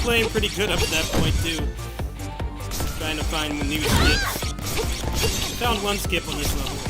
Playing pretty good up at that point too. Trying to find the new skips. Found one skip on this level.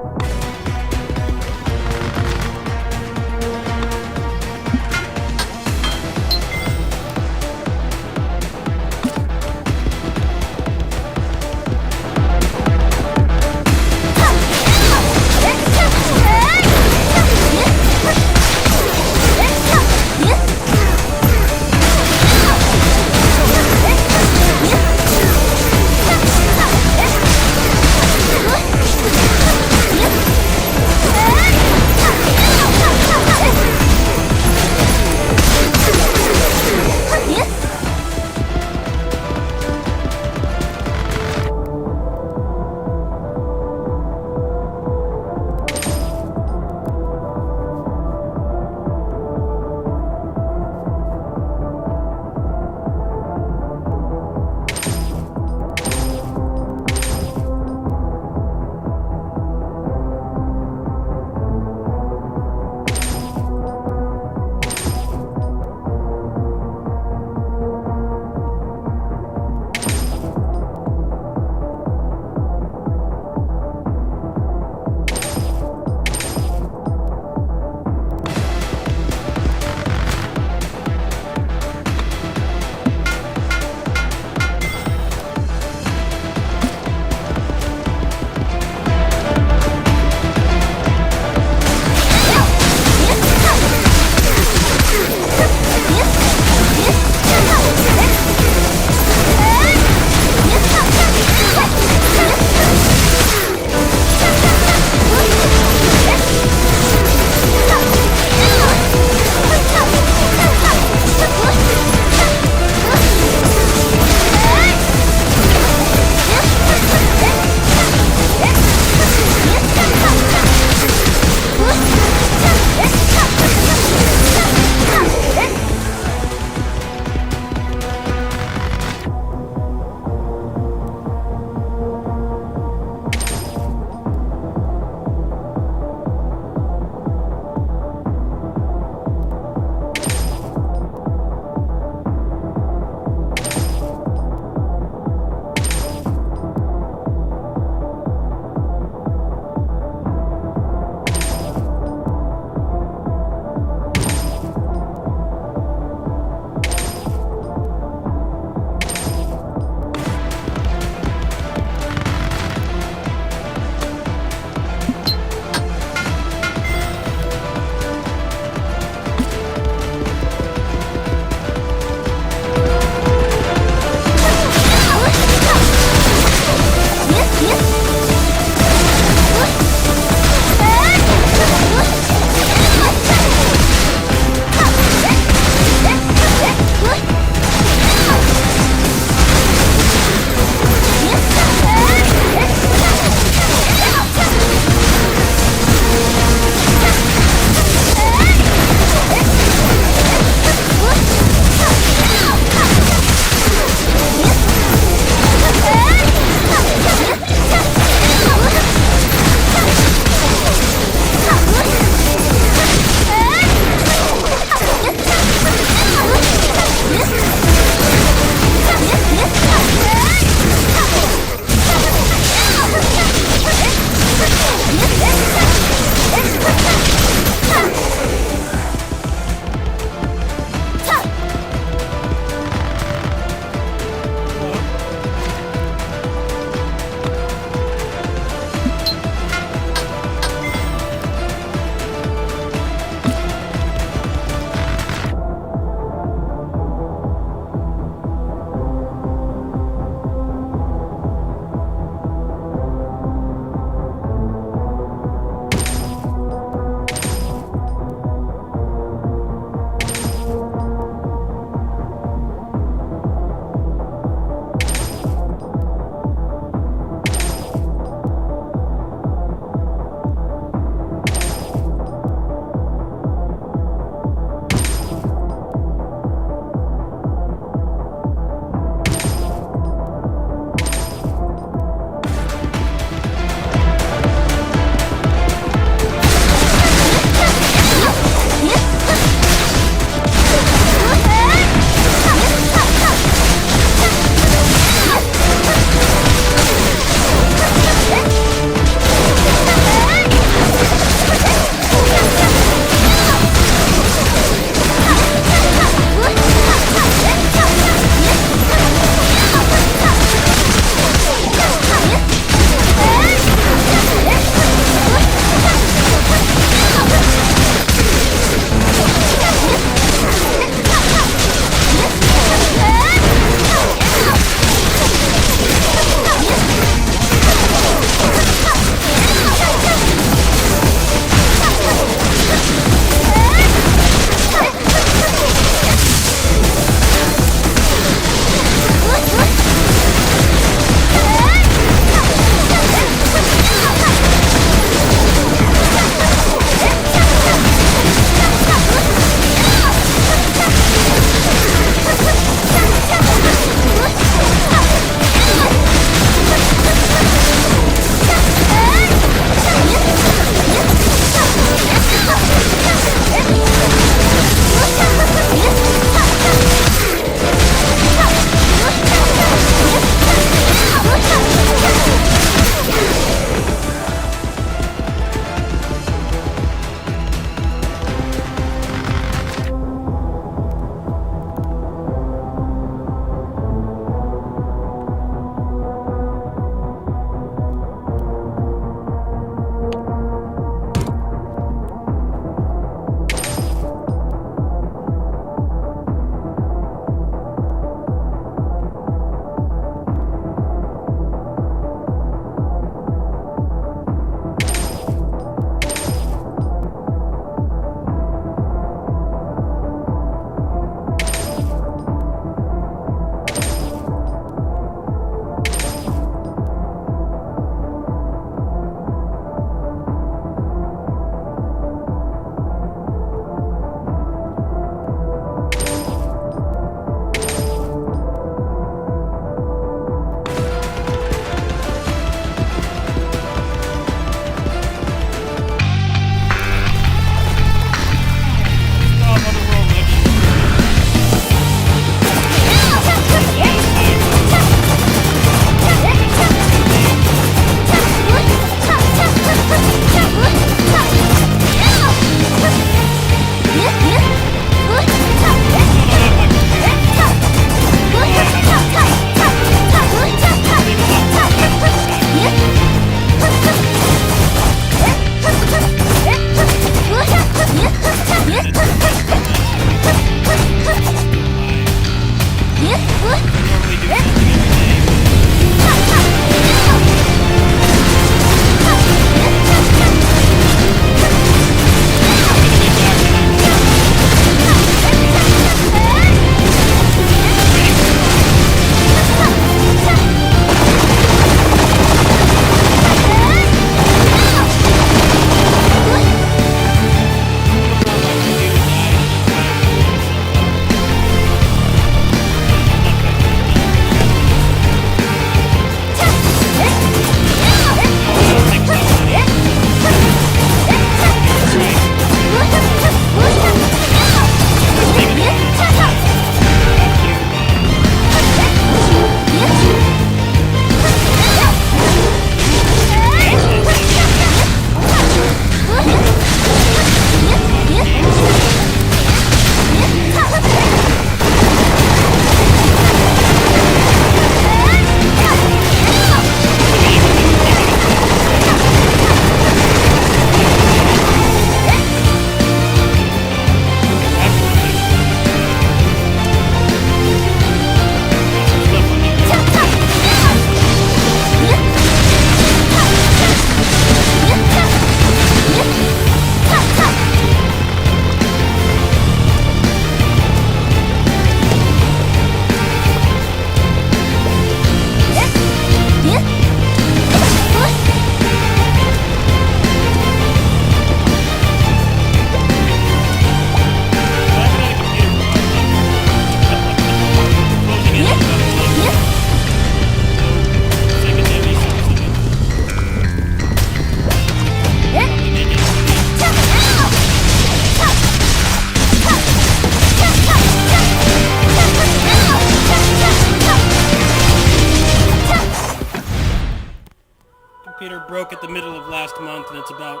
computer broke at the middle of last month, and it's about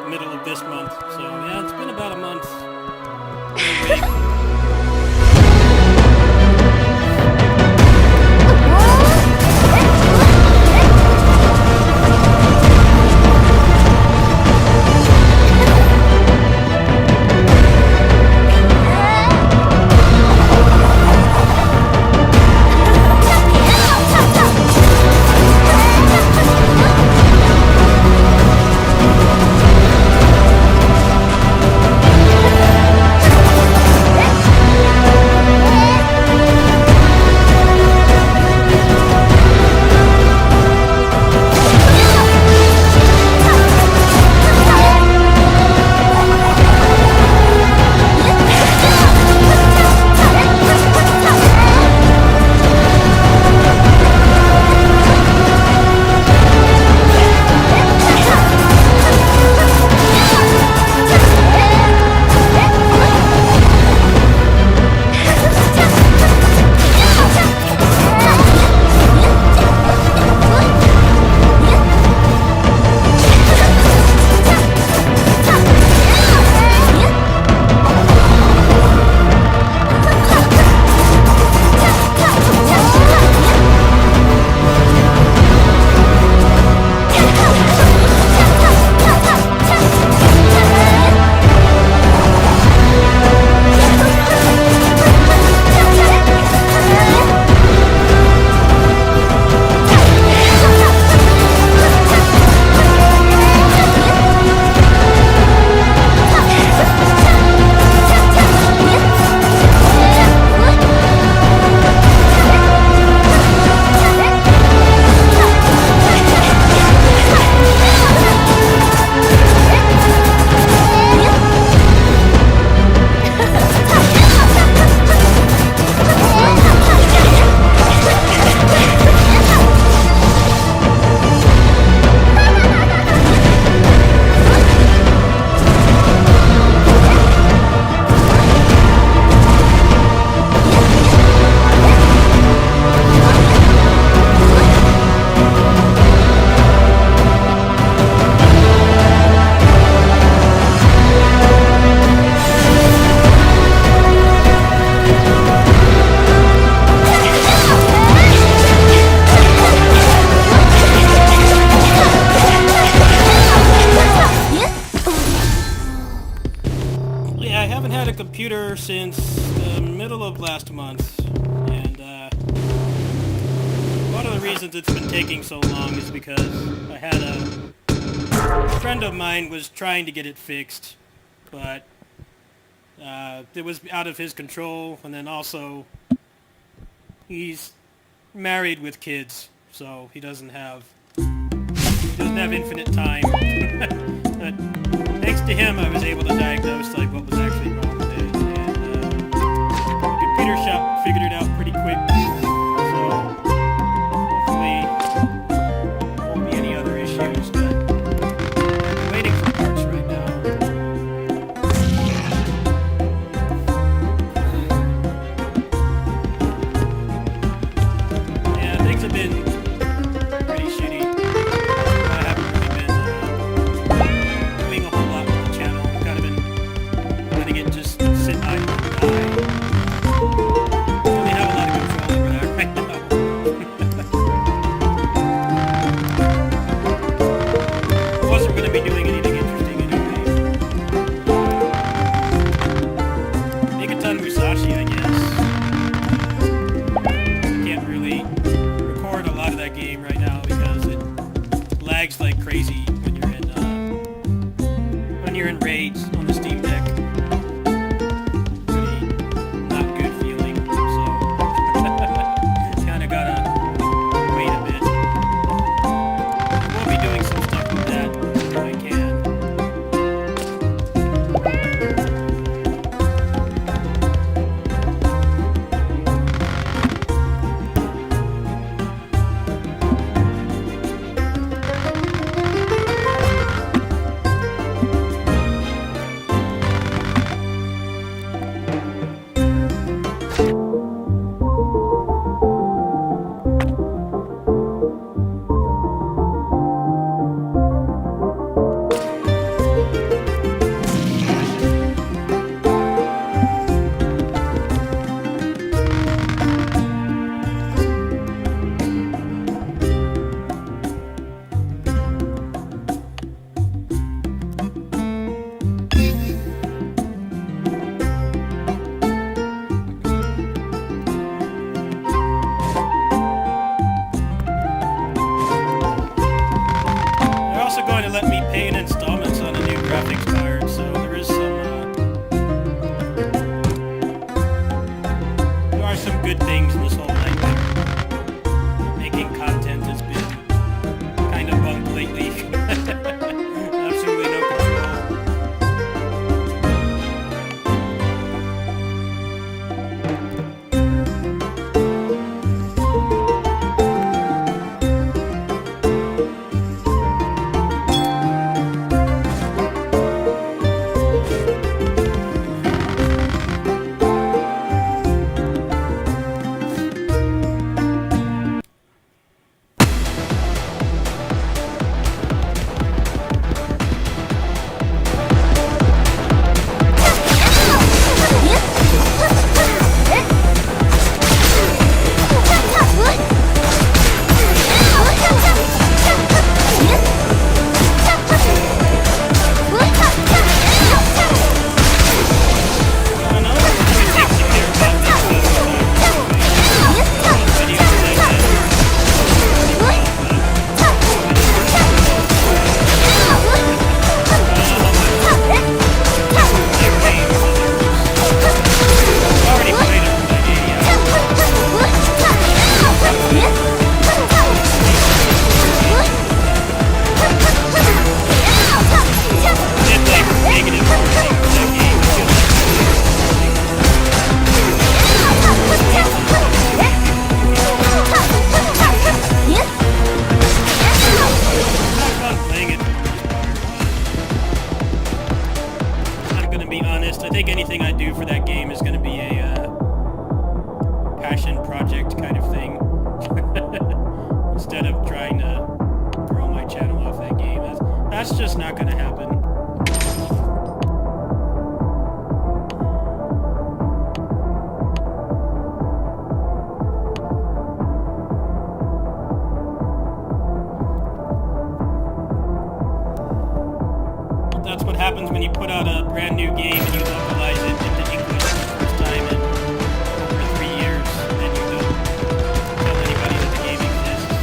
the middle of this month. So yeah, it's been about a month. Computer since the middle of last month, and one of the reasons it's been taking so long is because I had a friend of mine was trying to get it fixed, but it was out of his control, and then also he's married with kids, so he doesn't have infinite time. But thanks to him, I was able to diagnose like what was actually wrong with it, and the computer shop figured it out pretty quick. So hopefully there won't be any other issues. But I'm waiting for parts right now. Yeah, things have been pretty shitty. I haven't really been doing a whole lot with the channel. I've kind of been letting it just sit idle and die. I don't really have a lot of control over that right now. I wasn't going to be doing anything interesting anyway. Megaton Musashi, I guess. I can't really record a lot of that game right now because it lags like crazy when you're in raids on the Steam Deck. Pretty not good feeling, so kinda gotta wait a bit. We'll be doing some stuff with that if I can. also going to let me pay in installments on a new graphics card, so there is there are some good things in this whole nightmare. Making content has been kind of bumped lately. Absolutely no control. I think anything I do for that game is going to be a passion project kind of thing. Instead of trying to grow my channel off that game. That's just not going to happen. That's what happens when you put out a brand new game and you localize it into English for the first time in over 3 years, and then you don't tell anybody that the game exists.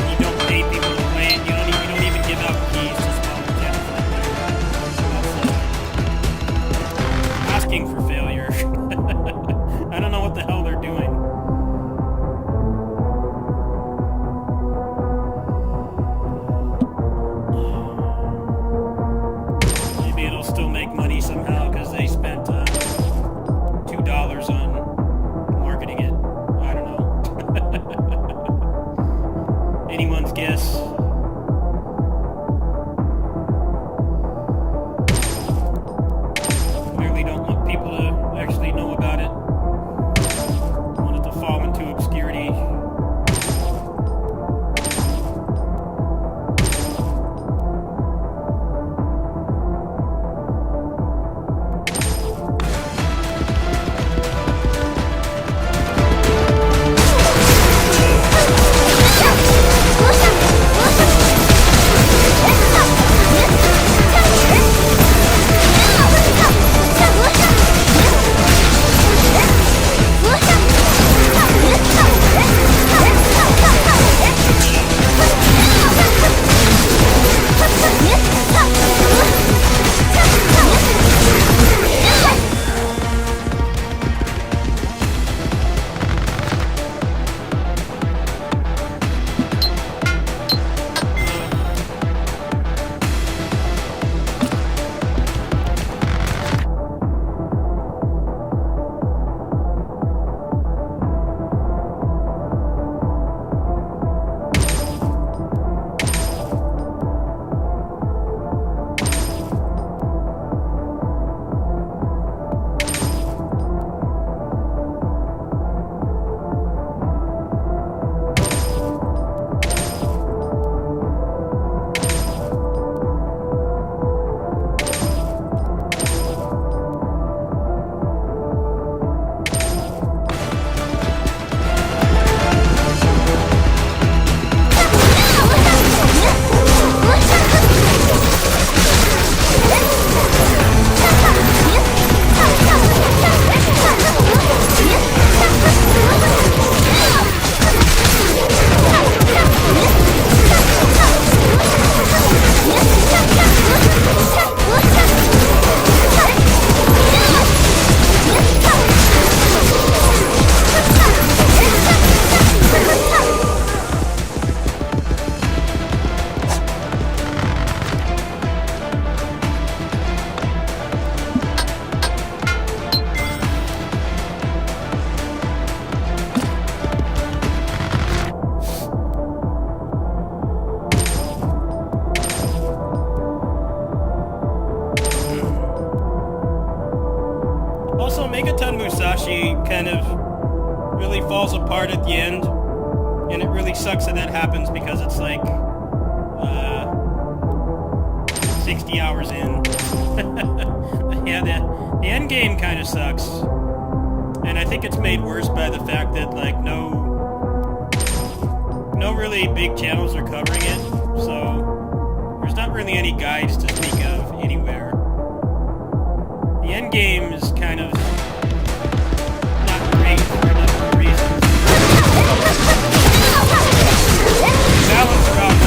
You don't pay people to play it. You don't even give out keys to smaller channels like that. Asking for failure. I don't know what the hell they're doing. Still make money somehow because they spent $2 on marketing it. I don't know. Anyone's guess. Clearly don't want people to actually know about it. Want it to fall into obscurity. Musashi kind of really falls apart at the end, and it really sucks that that happens because it's like 60 hours in. Yeah, the end game kind of sucks, and I think it's made worse by the fact that like no really big channels are covering it, so there's not really any guides to speak of anywhere. The end game is kind of not great for a number of reasons. Balance around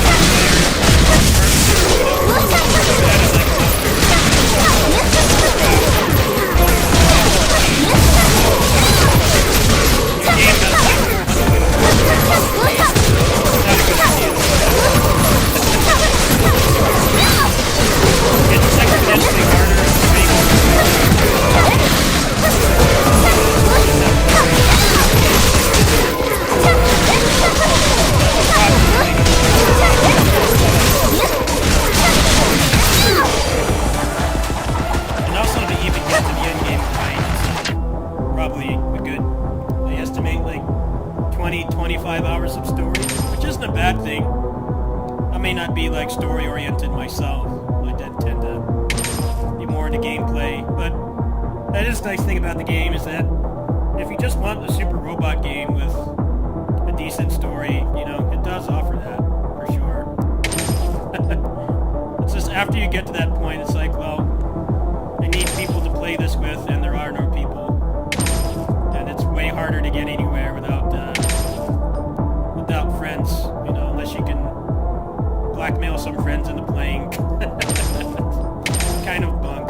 it's exponentially harder to and also to even get to the end game right, probably a good, I estimate, like 20-25 hours of story, which isn't a bad thing. I may not be like story oriented myself. I tend to be more into gameplay, but that is the nice thing about the game is that if you just want a super robot game with a decent story, you know, it does offer that for sure. It's just after you get to that point, it's like, well, I need people to play this with, and there are no people, and it's way harder to get anywhere without friends, you know, unless you can blackmail some friends into playing. Kind of bunk.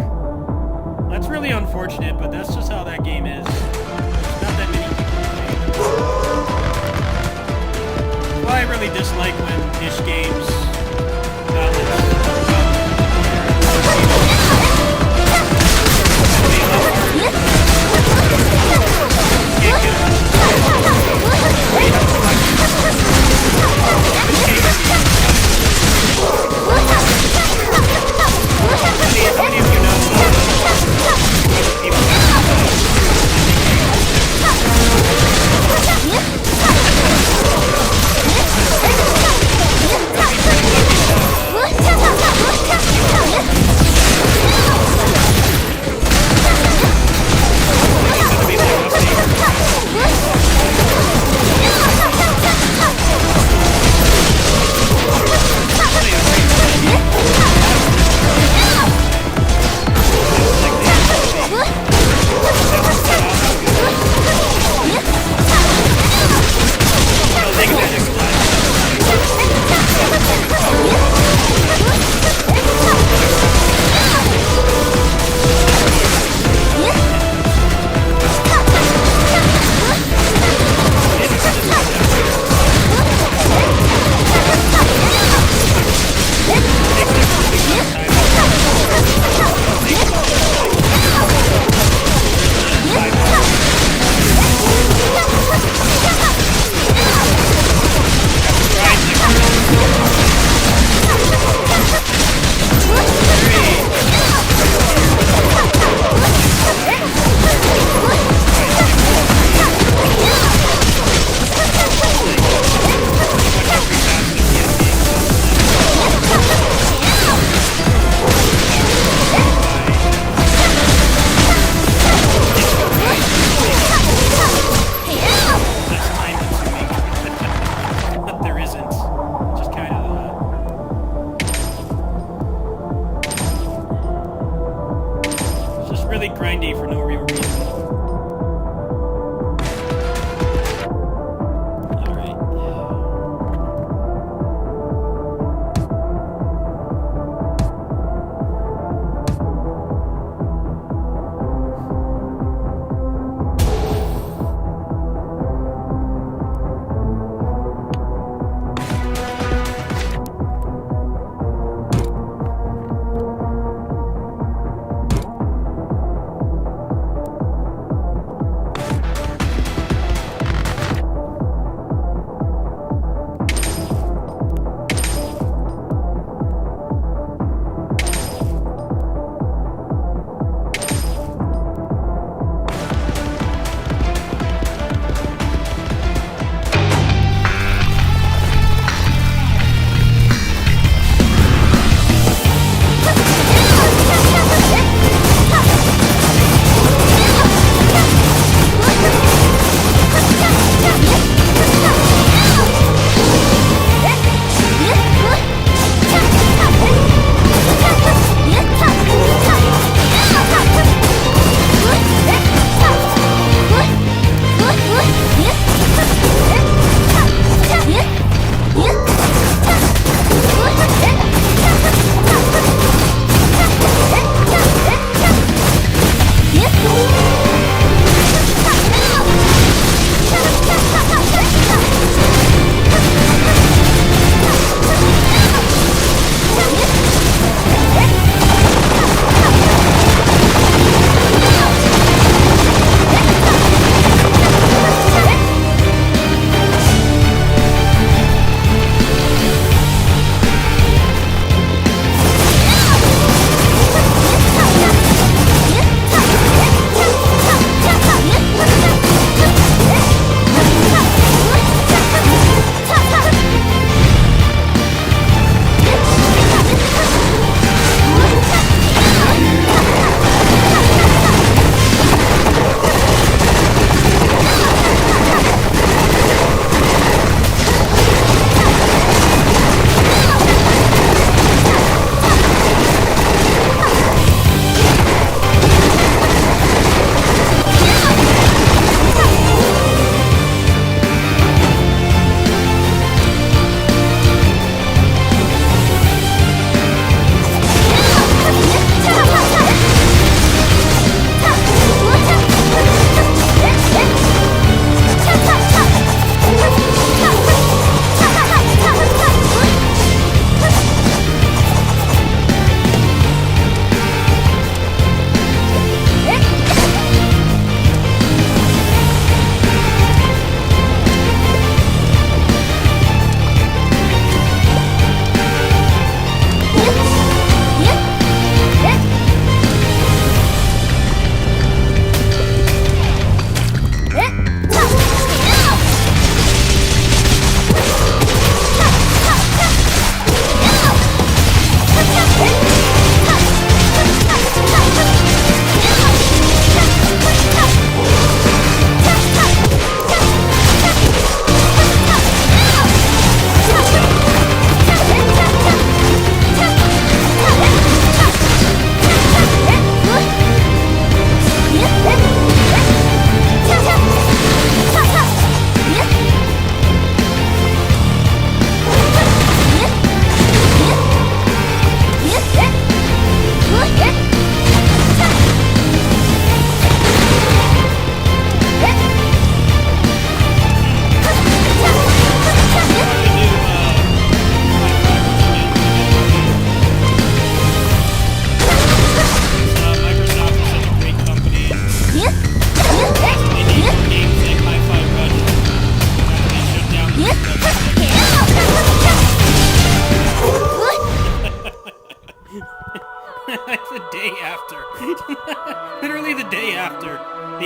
That's really unfortunate, but that's just how that game is. There's not that many people playing. Well, I really dislike when ish games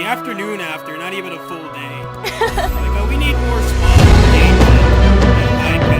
afternoon after, not even a full day. Like, oh, we need more small games that I can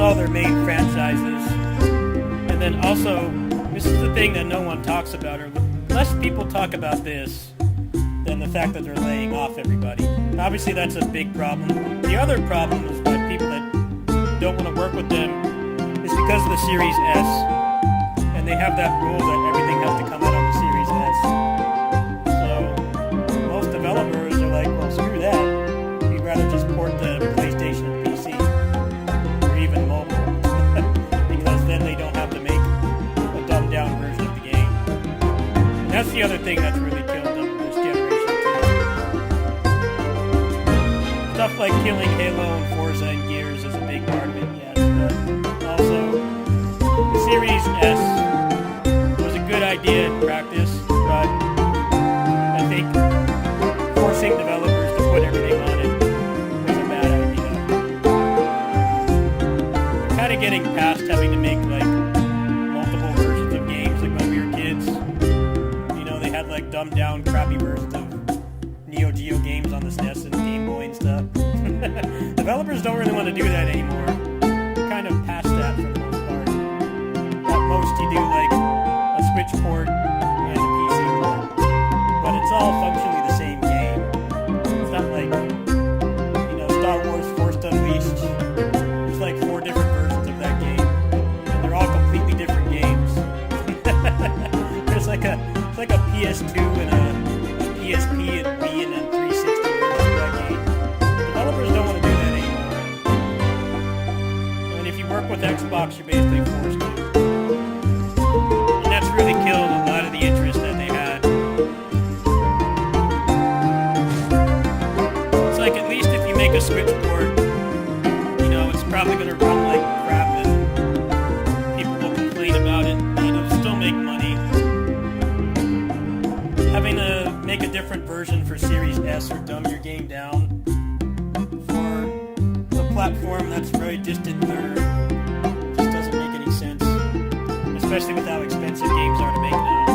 all their main franchises. And then also, this is the thing that no one talks about, or less people talk about this than the fact that they're laying off everybody. Obviously that's a big problem. The other problem is by people that don't want to work with them is because of the Series S. And they have that rule that everything has to come out on the Series S. So most developers are like, well, screw that. We'd rather just port the PlayStation and PC, or even mobile, because then they don't have to make a dumbed down version of the game. And that's the other thing that's really killed them this generation too. Stuff like killing Halo and Forza and Gears is a big part of it, yes, but Series S was a good idea in practice, but I think forcing developers to put everything on it was a bad idea. We're kind of getting past having to make like multiple versions of games like when we were kids. You know, they had like dumbed down crappy versions of Neo Geo games on the SNES and Game Boy and stuff. Developers don't really want to do that anymore. They're kind of past that for the most part. At most you do like a Switch port and a PC port, but it's all functionally the same game. It's not like, you know, Star Wars Force Unleashed. There's like 4 different versions of that game, and they're all completely different games. There's like a PS2 and a PSP and Wii and a 360 version of that game. Developers don't want to do that anymore. And if you work with Xbox, you're basically forced to. And that's really killed a lot of the interest that they had. It's like, at least if you make a Switch port, you know, it's probably going to run like crap and people will complain about it, but it'll still make money. Having to make a different version for Series S or dumb your game down for a platform that's very distant third just doesn't make any sense, especially with how expensive games are to make now.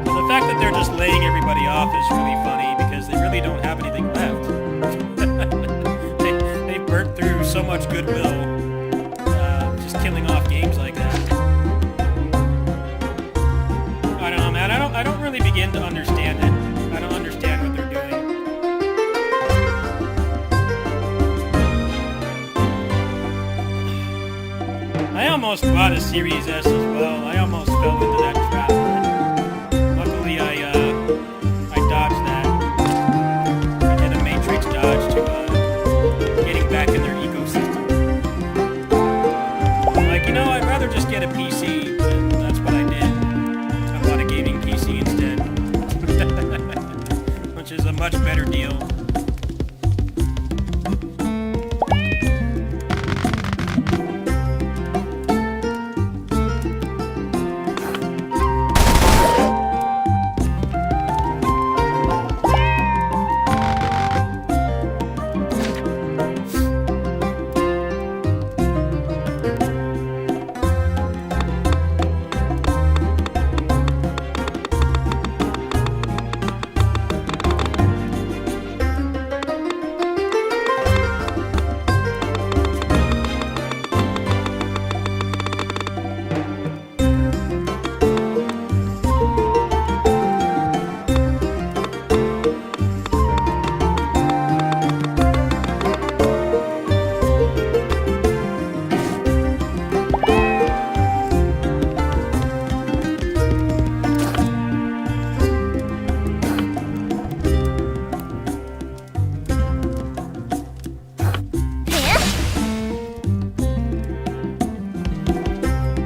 So the fact that they're just laying everybody off is really funny because they really don't have anything left. They burnt through so much goodwill just killing off games like that. I don't know, man. I don't really begin to understand it. I don't understand what they're doing. I almost bought a Series S as well. I almost fell into that trap. Luckily, I dodged that. I did a Matrix dodge to getting back in their ecosystem. Like, you know, I'd rather just get a PC, and that's what I did. I bought a gaming PC instead, which is a much better deal.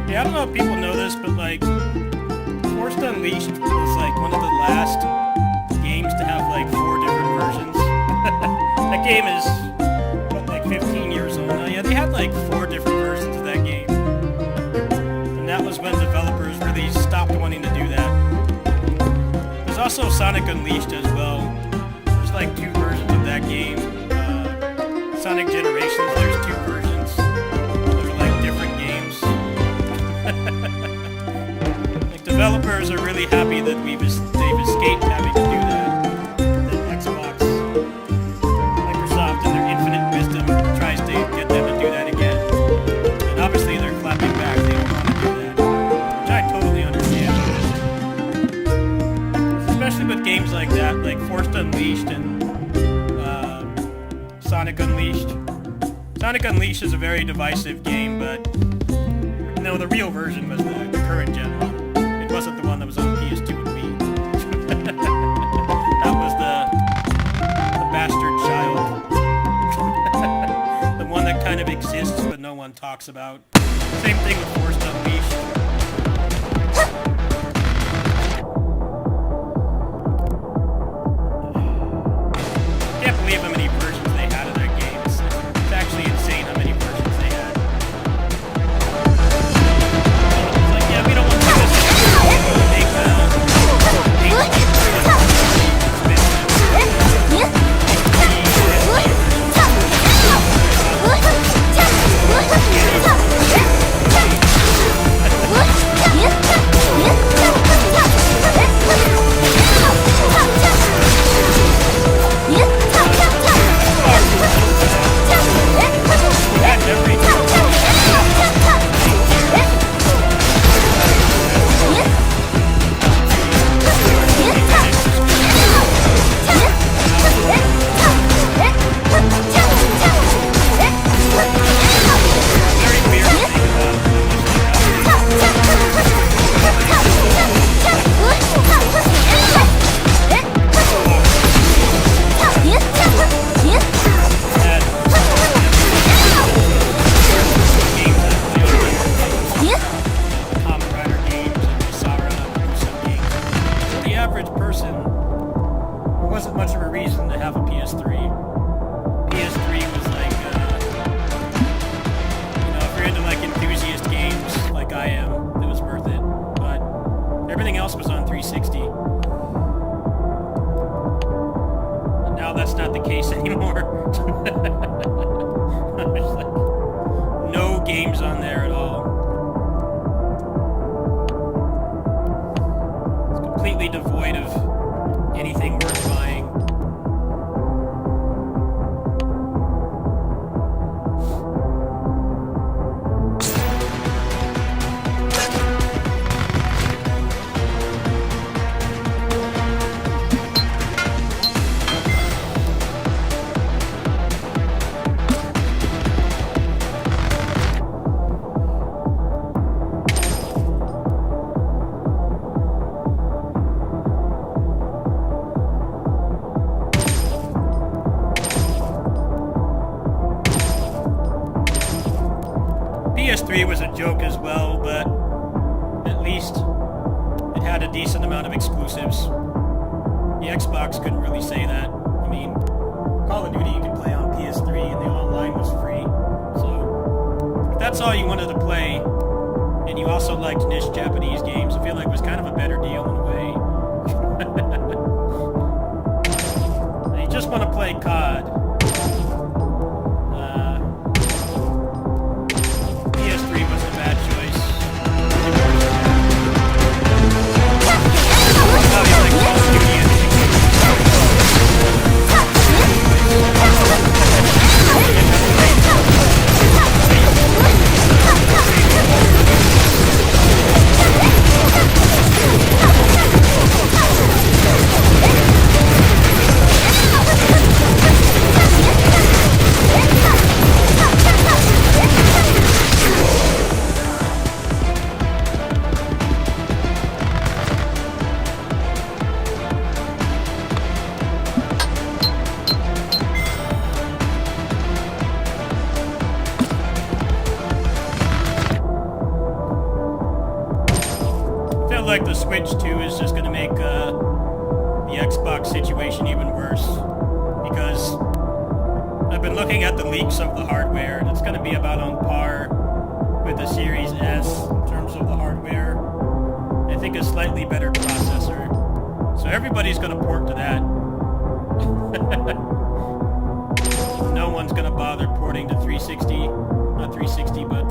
Yeah, I don't know if people know this, but like, Force Unleashed was like one of the last games to have like 4 different versions. That game is, what, like 15 years old now? Yeah, they had like 4 different versions of that game. And that was when developers really stopped wanting to do that. There's also Sonic Unleashed as well. There's like 2 versions of that game. Sonic Generations, there's 2 versions. They're like different games. Like, developers are really happy that they've escaped having to do that. That Xbox, Microsoft, in their infinite wisdom tries to get them to do that again. And obviously they're clapping back. They don't want to do that, which I totally understand. Especially with games like that, like Force Unleashed and Sonic Unleashed. Sonic Unleashed is a very divisive game, but no, the real version was the current gen one. It wasn't the one that was on PS2 and Wii. That was the bastard child. The one that kind of exists but no one talks about. Same thing with Force Unleashed. Can't believe how many versions they had of that game. It's actually insane how many versions they had. average person, there wasn't much of a reason to have a PS3. PS3 was like, if you're into like enthusiast games like I am, it was worth it. But everything else was on 360. And now that's not the case anymore. There's like no games on there at all. It's completely devoid of anything worth buying. PS3 was a joke as well, but at least it had a decent amount of exclusives. The Xbox couldn't really say that. I mean, Call of Duty you could play on PS3 and the online was free. So, if that's all you wanted to play, and you also liked niche Japanese games, I feel like it was kind of a better deal in a way. You just want to play COD. Like the Switch 2 is just going to make the Xbox situation even worse, because I've been looking at the leaks of the hardware, and it's going to be about on par with the Series S in terms of the hardware. I think a slightly better processor, so everybody's going to port to that. No one's going to bother porting to 360, not 360, but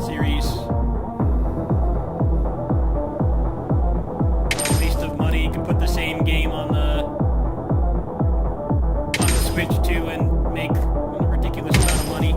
Series. You can put the same game on the Switch 2 and make a ridiculous amount of money.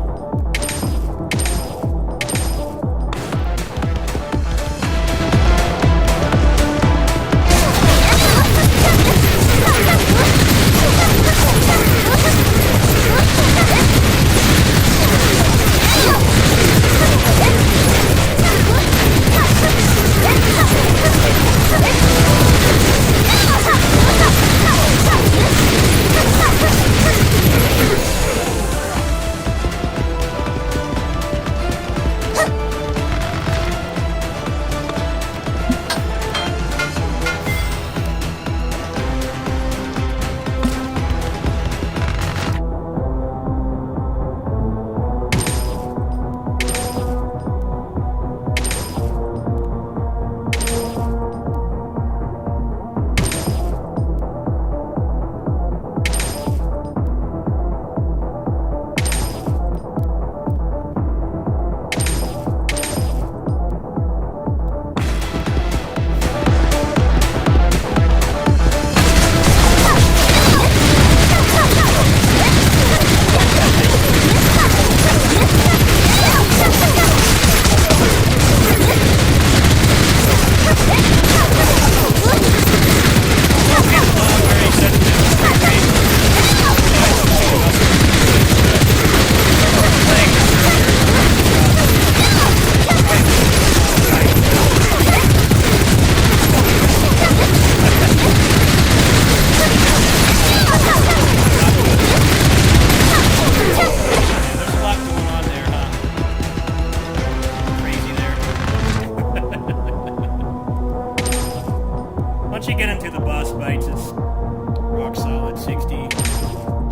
Once you get into the boss fights, it's rock solid 60. You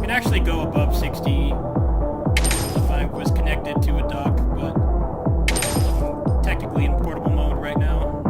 can actually go above 60 if I was connected to a dock, but I'm technically in portable mode right now.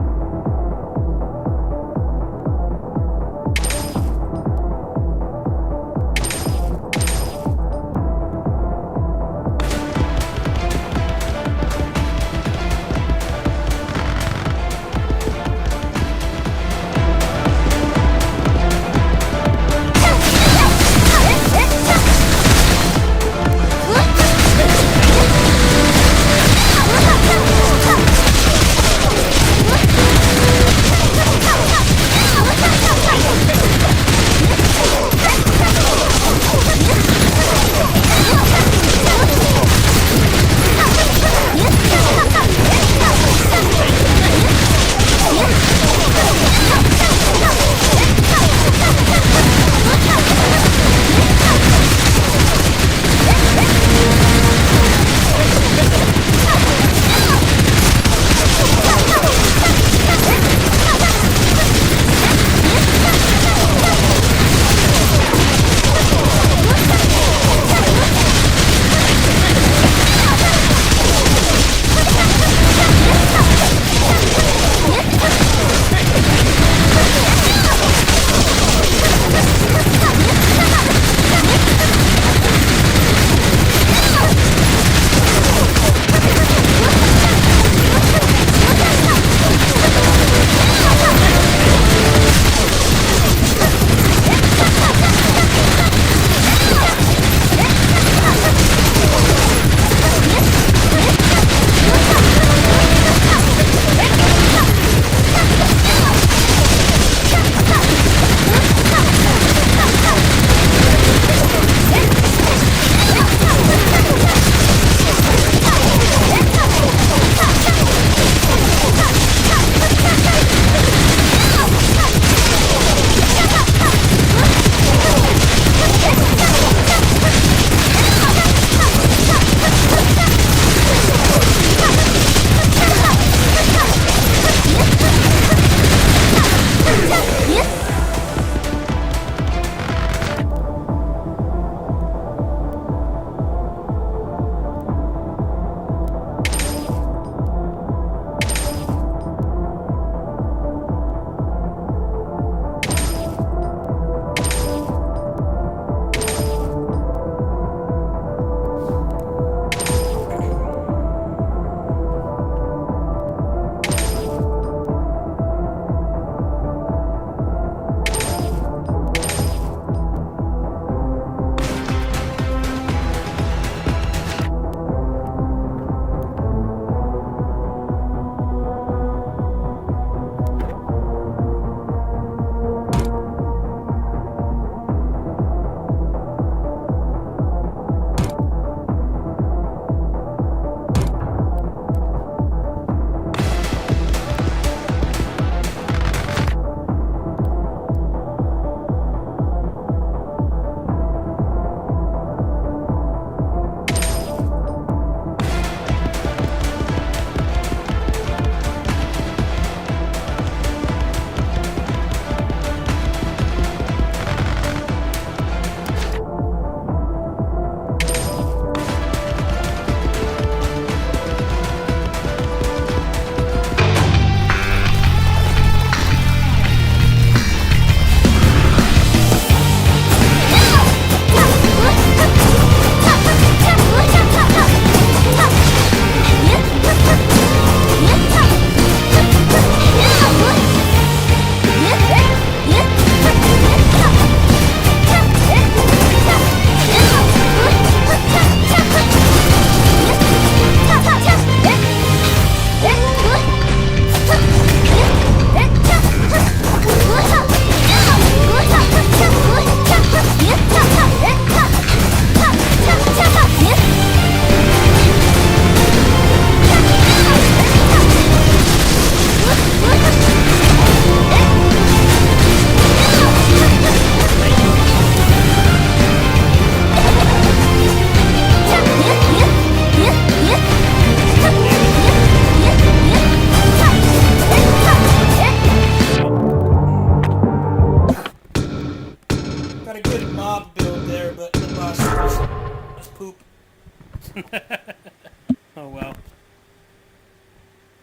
Oh well.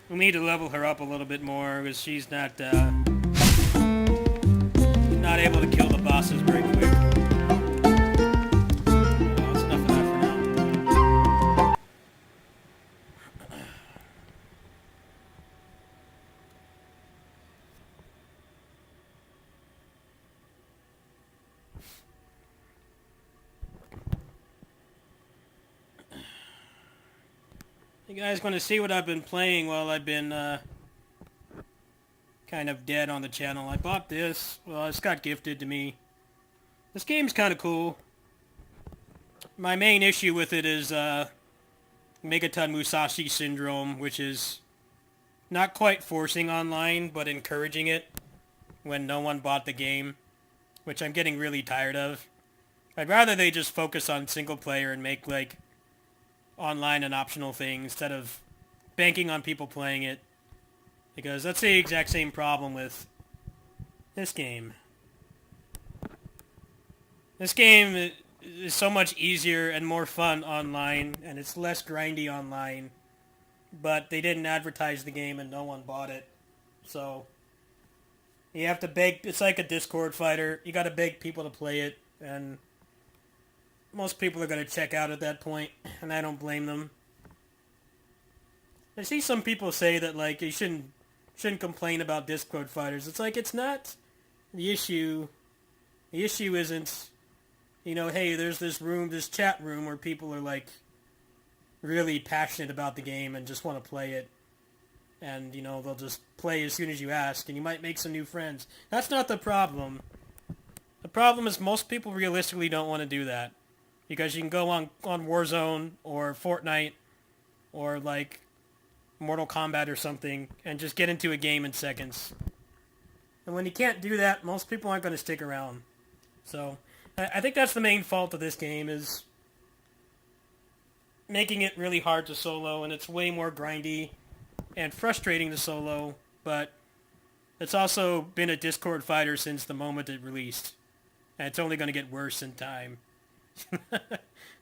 We need to level her up a little bit more because she's not able to kill the bosses very quick. Well, that's enough of that for now. You guys want to see what I've been playing while I've been kind of dead on the channel? I bought this. Well, this got gifted to me. This game's kind of cool. My main issue with it is Megaton Musashi Syndrome, which is not quite forcing online, but encouraging it when no one bought the game, which I'm getting really tired of. I'd rather they just focus on single player and make, like, online an optional thing instead of banking on people playing it, because that's the exact same problem with this game. This game is so much easier and more fun online, and it's less grindy online, but they didn't advertise the game and no one bought it, so you have to beg. It's like a Discord fighter. You gotta beg people to play it, and most people are going to check out at that point, and I don't blame them. I see some people say that, like, you shouldn't complain about Discord fighters. It's like, it's not the issue. The issue isn't, hey, there's this chat room where people are, like, really passionate about the game and just want to play it. And, they'll just play as soon as you ask, and you might make some new friends. That's not the problem. The problem is most people realistically don't want to do that. Because you can go on Warzone or Fortnite or like Mortal Kombat or something and just get into a game in seconds. And when you can't do that, most people aren't going to stick around. So I think that's the main fault of this game, is making it really hard to solo, and it's way more grindy and frustrating to solo, but it's also been a Discord fighter since the moment it released. And it's only going to get worse in time.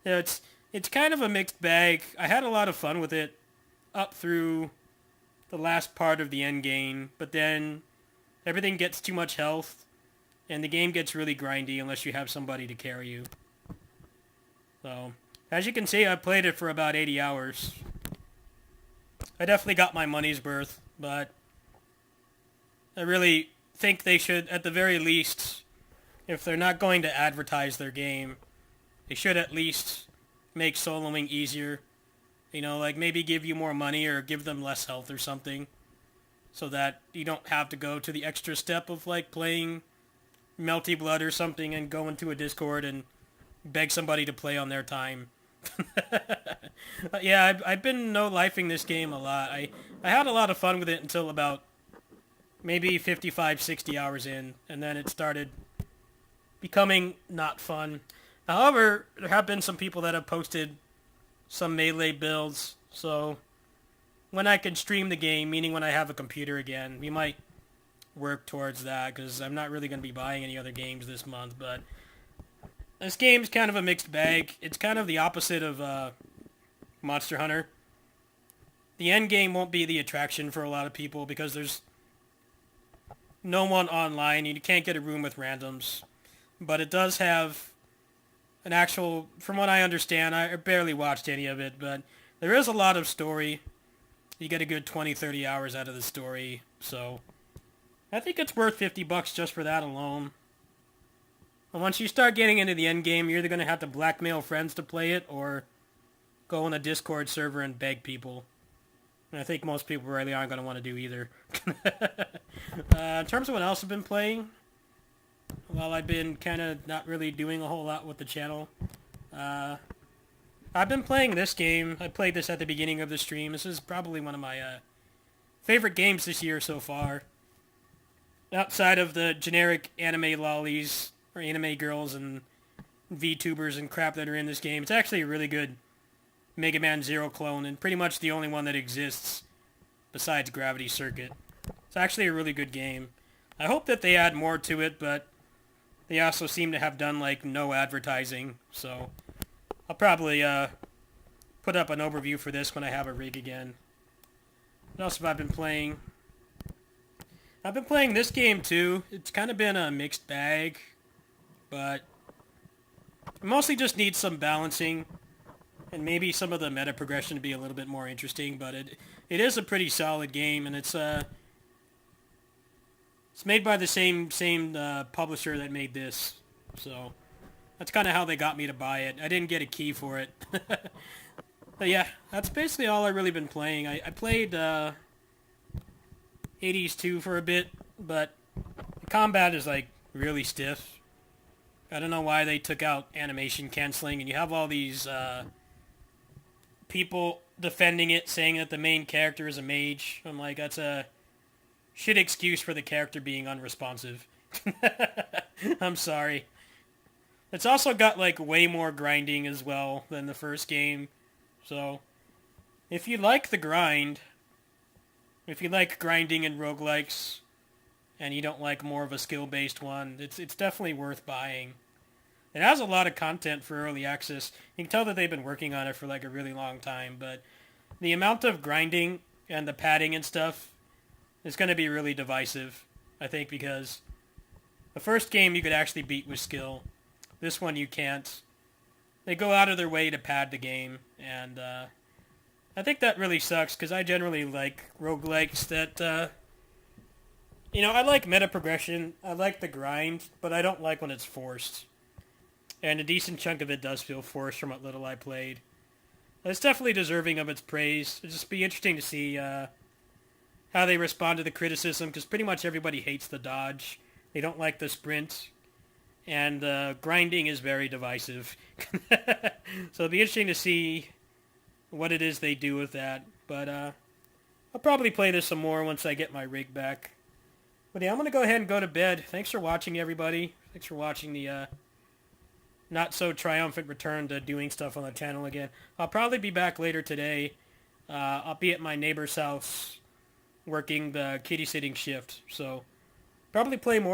It's kind of a mixed bag. I had a lot of fun with it up through the last part of the end game, but then everything gets too much health, and the game gets really grindy unless you have somebody to carry you. So, as you can see, I played it for about 80 hours. I definitely got my money's worth, but I really think they should, at the very least, if they're not going to advertise their game, they should at least make soloing easier. Like maybe give you more money or give them less health or something, so that you don't have to go to the extra step of like playing Melty Blood or something and go into a Discord and beg somebody to play on their time. Yeah, I've been no-lifing this game a lot. I had a lot of fun with it until about maybe 55, 60 hours in, and then it started becoming not fun. However, there have been some people that have posted some Melee builds, so when I can stream the game, meaning when I have a computer again, we might work towards that, because I'm not really going to be buying any other games this month, but this game's kind of a mixed bag. It's kind of the opposite of Monster Hunter. The end game won't be the attraction for a lot of people, because there's no one online, and you can't get a room with randoms, but it does have an actual, from what I understand, I barely watched any of it, but there is a lot of story. You get a good 20, 30 hours out of the story, so I think it's worth $50 just for that alone. And once you start getting into the end game, you're either going to have to blackmail friends to play it, or go on a Discord server and beg people. And I think most people really aren't going to want to do either. In terms of what else I've been playing, well, I've been kind of not really doing a whole lot with the channel. I've been playing this game. I played this at the beginning of the stream. This is probably one of my favorite games this year so far. Outside of the generic anime lollies, or anime girls and VTubers and crap that are in this game, it's actually a really good Mega Man Zero clone, and pretty much the only one that exists besides Gravity Circuit. It's actually a really good game. I hope that they add more to it, but they also seem to have done, like, no advertising, so I'll probably put up an overview for this when I have a rig again. What else have I been playing? I've been playing this game too. It's kind of been a mixed bag, but I mostly just need some balancing and maybe some of the meta progression to be a little bit more interesting, but it is a pretty solid game, and it's made by the same publisher that made this, so that's kind of how they got me to buy it. I didn't get a key for it. But yeah, that's basically all I've really been playing. I played Hades 2 for a bit, but the combat is like really stiff. I don't know why they took out animation canceling, and you have all these people defending it, saying that the main character is a mage. I'm like, that's a shit excuse for the character being unresponsive. I'm sorry. It's also got like way more grinding as well than the first game. So, if you like the grind, if you like grinding in roguelikes, and you don't like more of a skill-based one, it's definitely worth buying. It has a lot of content for early access. You can tell that they've been working on it for like a really long time, but the amount of grinding and the padding and stuff is going to be really divisive, I think, because the first game you could actually beat with skill. This one you can't. They go out of their way to pad the game, and I think that really sucks, because I generally like roguelikes that, I like meta progression, I like the grind, but I don't like when it's forced. And a decent chunk of it does feel forced from what little I played. It's definitely deserving of its praise. It'll just be interesting to see how they respond to the criticism, because pretty much everybody hates the dodge. They don't like the sprint. And grinding is very divisive. So it'll be interesting to see what it is they do with that. But I'll probably play this some more once I get my rig back. But yeah, I'm going to go ahead and go to bed. Thanks for watching, everybody. Thanks for watching the not so triumphant return to doing stuff on the channel again. I'll probably be back later today. I'll be at my neighbor's house working the kitty sitting shift. So probably play more.